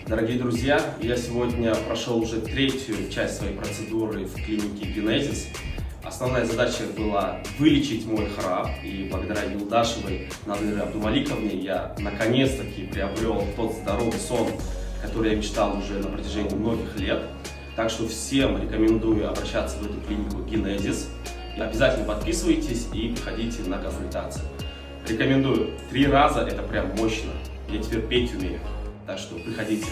Дорогие друзья, я сегодня прошел уже третью часть своей процедуры в клинике Генезис. Основная задача была вылечить мой храп, и благодаря Юлдашевой Надыре Абдумаликовне я наконец-таки приобрел тот здоровый сон, который я мечтал уже на протяжении многих лет. Так что всем рекомендую обращаться в эту клинику Генезис. Обязательно подписывайтесь и приходите на консультацию. Рекомендую. 3 раза это прям мощно. Я теперь петь умею. Так что приходите.